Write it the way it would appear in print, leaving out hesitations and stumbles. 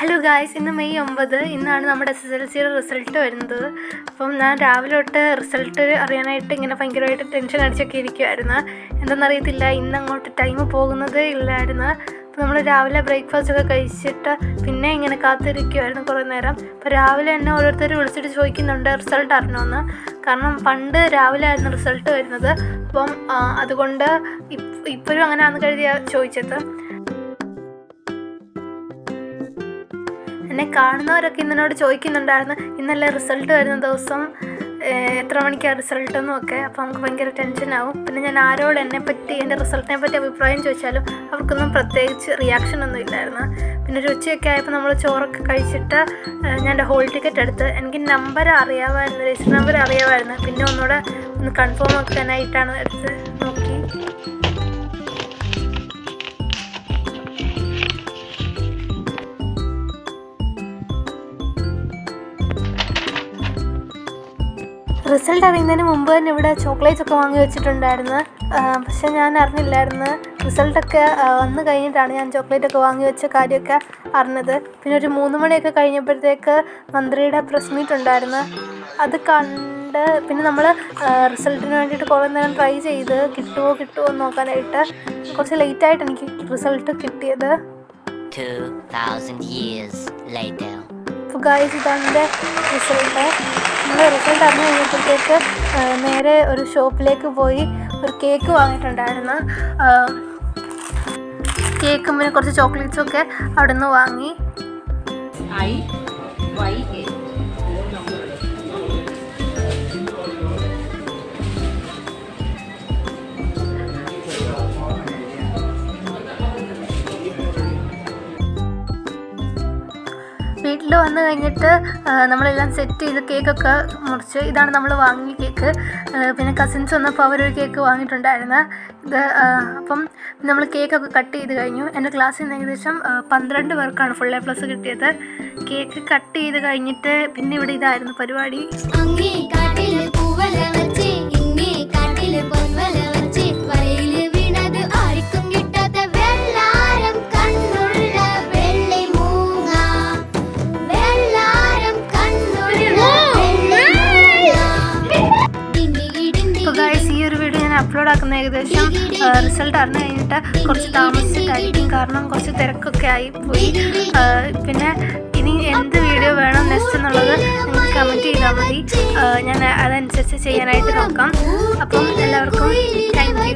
Hello guys, ഇന്ന് May 9 ഇന്നാണ് നമ്മുടെ SSLCയുടെ റിസൾട്ട് വരുന്നത്. അപ്പം ഞാൻ രാവിലെ തൊട്ട് റിസൾട്ട് അറിയാനായിട്ട് ഇങ്ങനെ ഭയങ്കരമായിട്ട് ടെൻഷൻ അടിച്ചൊക്കെ ഇരിക്കുമായിരുന്നു. എന്തെന്നറിയത്തില്ല, ഇന്നങ്ങോട്ട് ടൈം പോകുന്നതേ ഇല്ലായിരുന്നു. അപ്പോൾ നമ്മൾ രാവിലെ ബ്രേക്ക്ഫാസ്റ്റൊക്കെ കഴിച്ചിട്ട് പിന്നെ ഇങ്ങനെ കാത്തിരിക്കുമായിരുന്നു കുറേ നേരം. അപ്പോൾ രാവിലെ എന്നെ ഓരോരുത്തർ വിളിച്ചിട്ട് ചോദിക്കുന്നുണ്ട് റിസൾട്ട് അറിയണമെന്ന്. കാരണം പണ്ട് രാവിലെ ആയിരുന്നു റിസൾട്ട് വരുന്നത്. അപ്പം അതുകൊണ്ട് ഇപ്പോഴും അങ്ങനെയാണെന്ന് കരുതിയാണ് ചോദിച്ചത്. എന്നെ കാണുന്നവരൊക്കെ ഇന്നോട് ചോദിക്കുന്നുണ്ടായിരുന്നു ഇന്നല്ലേ റിസൾട്ട് വരുന്ന ദിവസം, എത്ര മണിക്കാണ് റിസൾട്ടെന്നും ഒക്കെ. അപ്പോൾ നമുക്ക് ഭയങ്കര ടെൻഷനാവും. പിന്നെ ഞാൻ ആരോട് എൻ്റെ റിസൾട്ടിനെ പറ്റി അഭിപ്രായം ചോദിച്ചാലും അവർക്കൊന്നും പ്രത്യേകിച്ച് റിയാക്ഷനൊന്നും ഇല്ലായിരുന്നു. പിന്നെ ഒരു ഉച്ചയൊക്കെ ആയപ്പോൾ നമ്മൾ ചോറൊക്കെ കഴിച്ചിട്ട് ഞാൻ എൻ്റെ ഹോൾ ടിക്കറ്റ് എടുത്ത് എനിക്ക് നമ്പർ അറിയാമായിരുന്നു, രജിസ്റ്റർ നമ്പർ അറിയാമായിരുന്നു. പിന്നെ ഒന്നുകൂടെ ഒന്ന് കൺഫേം ആക്കാനായിട്ടാണ് എടുത്ത് നോക്കി. റിസൾട്ട് അറിയുന്നതിന് മുമ്പ് തന്നെ ഇവിടെ ചോക്ലേറ്റ്സ് ഒക്കെ വാങ്ങി വെച്ചിട്ടുണ്ടായിരുന്നു. പക്ഷെ ഞാൻ അറിഞ്ഞില്ലായിരുന്നു. റിസൾട്ടൊക്കെ വന്നു കഴിഞ്ഞിട്ടാണ് ഞാൻ ചോക്ലേറ്റൊക്കെ വാങ്ങി വെച്ച കാര്യമൊക്കെ അറിഞ്ഞത്. പിന്നെ ഒരു 3 മണിയൊക്കെ കഴിഞ്ഞപ്പോഴത്തേക്ക് മന്ത്രിയുടെ പ്രസ് മീറ്റ് ഉണ്ടായിരുന്നു. അത് കണ്ട് പിന്നെ നമ്മൾ റിസൾട്ടിന് വേണ്ടിയിട്ട് കുറേ നേരം ട്രൈ ചെയ്ത് കിട്ടുമോ എന്ന് നോക്കാനായിട്ട്. കുറച്ച് ലേറ്റായിട്ട് എനിക്ക് റിസൾട്ട് കിട്ടിയത്. 2000 years later. അപ്പോൾ ഗായ്സ്, ഇതാണ് റിസൾട്ട്. നമ്മൾ റിസൾട്ട് അറിഞ്ഞു കഴിഞ്ഞപ്പോഴത്തേക്ക് നേരെ ഒരു ഷോപ്പിലേക്ക് പോയി ഒരു കേക്ക് വാങ്ങിയിട്ടുണ്ടായിരുന്നു. കേക്കും പിന്നെ കുറച്ച് ചോക്ലേറ്റ്സും ഒക്കെ അവിടെ നിന്ന് വാങ്ങി. വീട്ടിൽ വന്നു കഴിഞ്ഞിട്ട് നമ്മളെല്ലാം സെറ്റ് ചെയ്ത് കേക്കൊക്കെ മുറിച്ച്, ഇതാണ് നമ്മൾ വാങ്ങിയ കേക്ക്. പിന്നെ കസിൻസ് വന്നപ്പോൾ അവരൊരു കേക്ക് വാങ്ങിയിട്ടുണ്ടായിരുന്നു. അപ്പം നമ്മൾ കേക്കൊക്കെ കട്ട് ചെയ്ത് കഴിഞ്ഞു. എൻ്റെ ക്ലാസ്സിൽ നിന്ന് ഏകദേശം 12 പേർക്കാണ് ഫുൾ A+ കിട്ടിയത്. കേക്ക് കട്ട് ചെയ്ത് കഴിഞ്ഞിട്ട് പിന്നെ ഇവിടെ ഇതായിരുന്നു പരിപാടി. അപ്ലോഡ് ആക്കുന്ന ഏകദേശം റിസൾട്ട് അറിഞ്ഞു കഴിഞ്ഞിട്ട് കുറച്ച് താമസിച്ചിട്ടായിരിക്കും. കാരണം കുറച്ച് തിരക്കൊക്കെ ആയിപ്പോയി. പിന്നെ ഇനി എന്ത് വീഡിയോ വേണം നെക്സ്റ്റ് എന്നുള്ളത് നിങ്ങൾക്ക് കമൻറ്റ് ചെയ്താൽ മതി. ഞാൻ അതനുസരിച്ച് ചെയ്യാനായിട്ട് നോക്കാം. അപ്പം എല്ലാവർക്കും താങ്ക് യു.